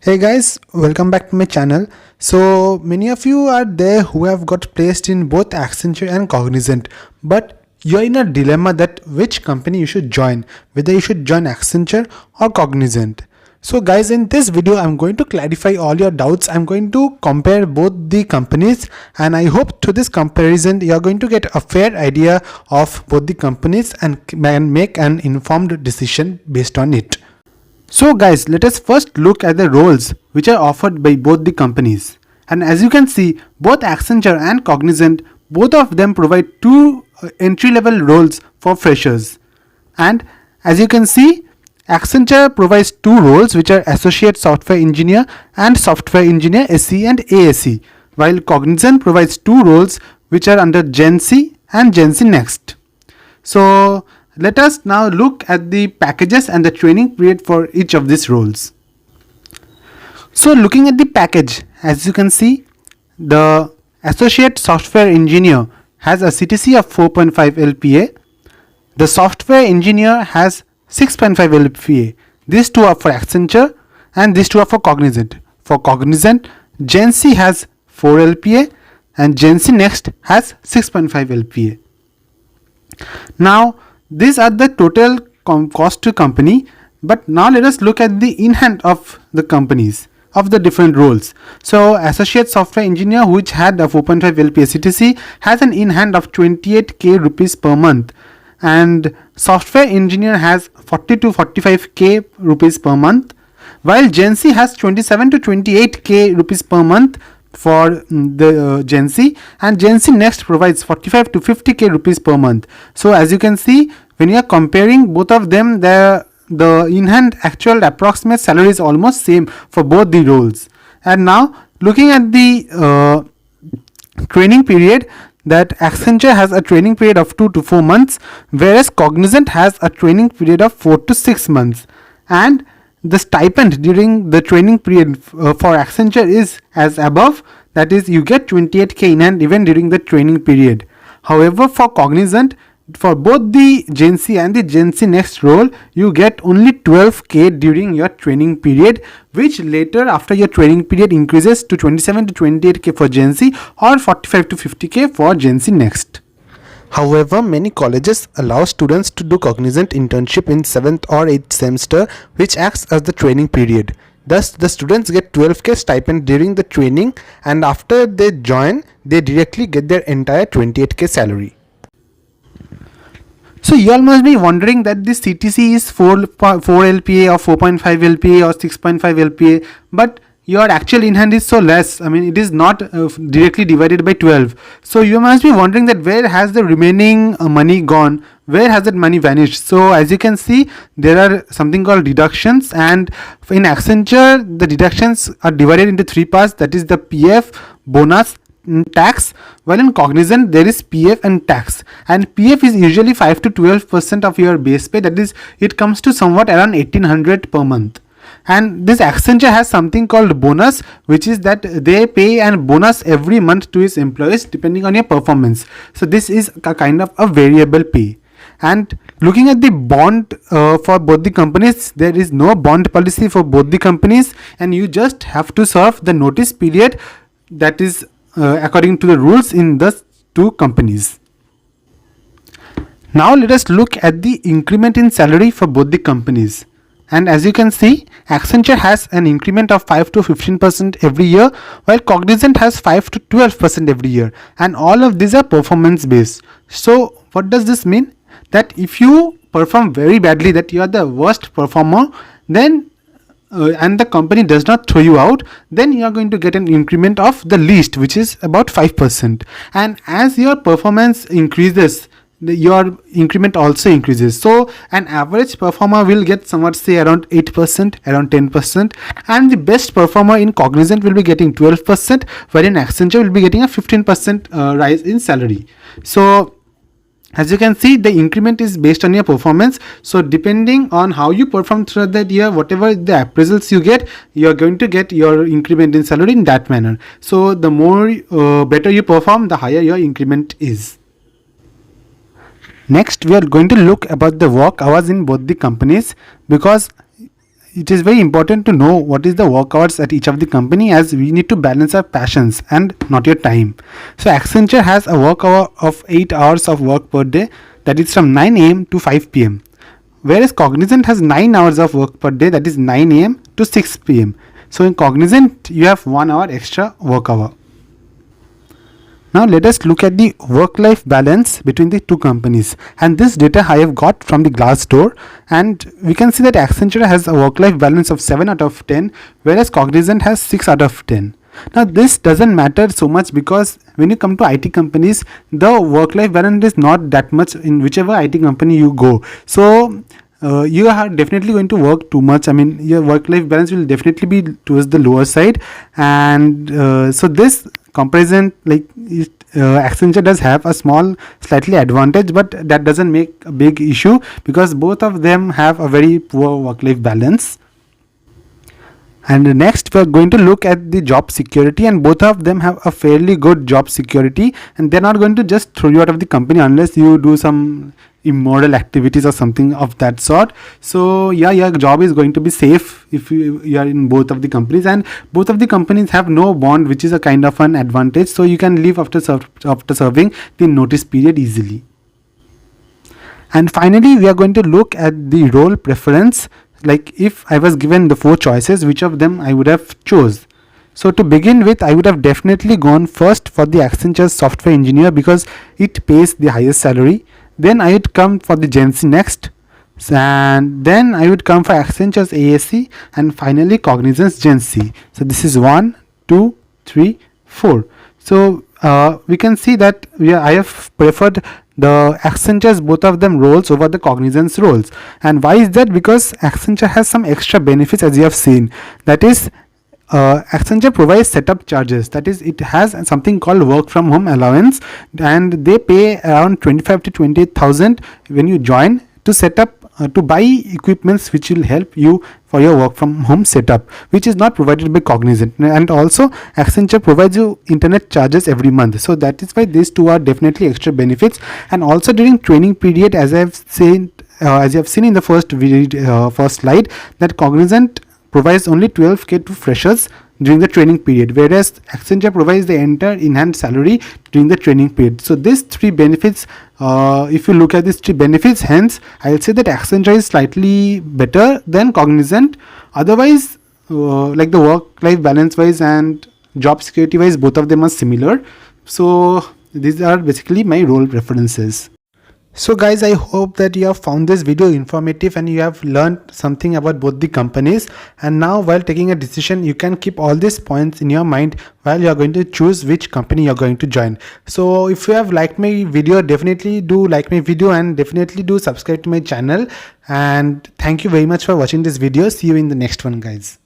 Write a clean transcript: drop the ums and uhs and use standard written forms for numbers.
Hey guys, welcome back to my channel. So many of you are there who have got placed in both Accenture and Cognizant, but you're in a dilemma that which company you should join, whether you should join Accenture or Cognizant. So guys, in this video I'm going to clarify all your doubts. I'm going to compare both the companies, and I hope through this comparison you're going to get a fair idea of both the companies and make an informed decision based on it. So guys, let us first look at the roles which are offered by both the companies. And as you can see, both Accenture and Cognizant, both of them provide two entry-level roles for freshers. And as you can see, Accenture provides two roles which are Associate Software Engineer and Software Engineer SE and ASE, while Cognizant provides two roles which are under Gen C and Gen C Next. So let us now look at the packages and the training period for each of these roles. So looking at the package, as you can see, the Associate Software Engineer has a CTC of 4.5 LPA. The Software Engineer has 6.5 LPA. These two are for Accenture and these two are for Cognizant. For Cognizant, Gen C has 4 LPA and Gen C Next has 6.5 LPA. Now, these are the total cost to company, but now let us look at the in-hand of the companies of the different roles. So Associate Software Engineer, which had a 4.5 LPA CTC, has an in-hand of 28k rupees per month, and Software Engineer has 40 to 45k rupees per month, while Gen C has 27 to 28k rupees per month for the Gen C, and Gen C Next provides 45 to 50k rupees per month. So as you can see, when you are comparing both of them, the in-hand actual approximate salary is almost same for both the roles. And now looking at the training period, that Accenture has a training period of 2 to 4 months, whereas Cognizant has a training period of 4 to 6 months. And the stipend during the training period for Accenture is as above, that is, you get 28k in hand even during the training period. However, for Cognizant, for both the Gen C and the Gen C Next role, you get only 12k during your training period, which later after your training period increases to 27 to 28k for Gen C or 45 to 50k for Gen C Next. However, many colleges allow students to do Cognizant internship in 7th or 8th semester, which acts as the training period. Thus, the students get 12k stipend during the training, and after they join, they directly get their entire 28k salary. So you all must be wondering that this CTC is 4 LPA or 4.5 LPA or 6.5 LPA, but your actual in-hand is so less. I mean, it is not directly divided by 12. So you must be wondering that where has the remaining money gone? Where has that money vanished? So as you can see, there are something called deductions, and in Accenture, the deductions are divided into 3 parts, that is the PF, bonus, tax, while in Cognizant there is PF and tax, and PF is usually 5 to 12% of your base pay, that is, it comes to somewhat around 1800 per month. And this Accenture has something called bonus, which is that they pay and bonus every month to its employees depending on your performance. So this is a kind of a variable pay. And looking at the bond for both the companies, there is no bond policy for both the companies, and you just have to serve the notice period that is according to the rules in the two companies. Now let us look at the increment in salary for both the companies. And as you can see, Accenture has an increment of 5 to 15% every year, while Cognizant has 5 to 12% every year, and all of these are performance based. So what does this mean? That if you perform very badly, that you are the worst performer, then and the company does not throw you out, then you are going to get an increment of the least, which is about 5%. And as your performance increases, your increment also increases. So an average performer will get somewhat say around 8%, around 10%, and the best performer in Cognizant will be getting 12%, wherein Accenture will be getting a 15% rise in salary. So as you can see, the increment is based on your performance. So depending on how you perform throughout that year, whatever the appraisals you get, you are going to get your increment in salary in that manner. So the more better you perform, the higher your increment is. Next, we are going to look about the work hours in both the companies, because it is very important to know what is the work hours at each of the company, as we need to balance our passions and not your time. So Accenture has a work hour of 8 hours of work per day, that is from 9 a.m. to 5 p.m. Whereas Cognizant has 9 hours of work per day, that is 9 a.m. to 6 p.m. So in Cognizant you have 1 hour extra work hour. Now let us look at the work-life balance between the two companies, and this data I have got from the Glassdoor, and we can see that Accenture has a work-life balance of 7 out of 10, whereas Cognizant has 6 out of 10. Now this doesn't matter so much, because when you come to IT companies, the work-life balance is not that much in whichever IT company you go. So you are definitely going to work too much. I mean, your work-life balance will definitely be towards the lower side, and so this comparison, Accenture does have a small slightly advantage, but that doesn't make a big issue because both of them have a very poor work-life balance. And next we are going to look at the job security, and both of them have a fairly good job security, and they're not going to just throw you out of the company unless you do some immoral activities or something of that sort. So yeah, your job is going to be safe if you are in both of the companies, and both of the companies have no bond, which is a kind of an advantage, so you can leave after serving the notice period easily. And finally we are going to look at the role preference. Like, if I was given the 4 choices, which of them I would have chose. So to begin with, I would have definitely gone first for the Accenture software engineer because it pays the highest salary. Then I would come for the Gen Z next, and then I would come for Accenture's ASC, and finally Cognizant's Gen Z. So this is 1, 2, 3, 4. So we can see that I have preferred the Accenture's both of them roles over the Cognizant's roles. And why is that? Because Accenture has some extra benefits, as you have seen. That is, Accenture provides setup charges. That is, it has something called work from home allowance, and they pay around 25 to 28,000 when you join to set up to buy equipments which will help you for your work from home setup, which is not provided by Cognizant. And also Accenture provides you internet charges every month, so that is why these two are definitely extra benefits. And also during training period, as I have seen, as you have seen in the first slide, that Cognizant provides only 12k to freshers during the training period, whereas Accenture provides the entire enhanced salary during the training period. So these 3 benefits, if you look at these 3 benefits, hence I'll say that Accenture is slightly better than Cognizant. Otherwise, like the work-life balance wise and job security wise, both of them are similar. So these are basically my role preferences. So guys, I hope that you have found this video informative and you have learned something about both the companies. And now while taking a decision, you can keep all these points in your mind while you are going to choose which company you are going to join. So if you have liked my video, definitely do like my video and definitely do subscribe to my channel. And thank you very much for watching this video. See you in the next one, guys.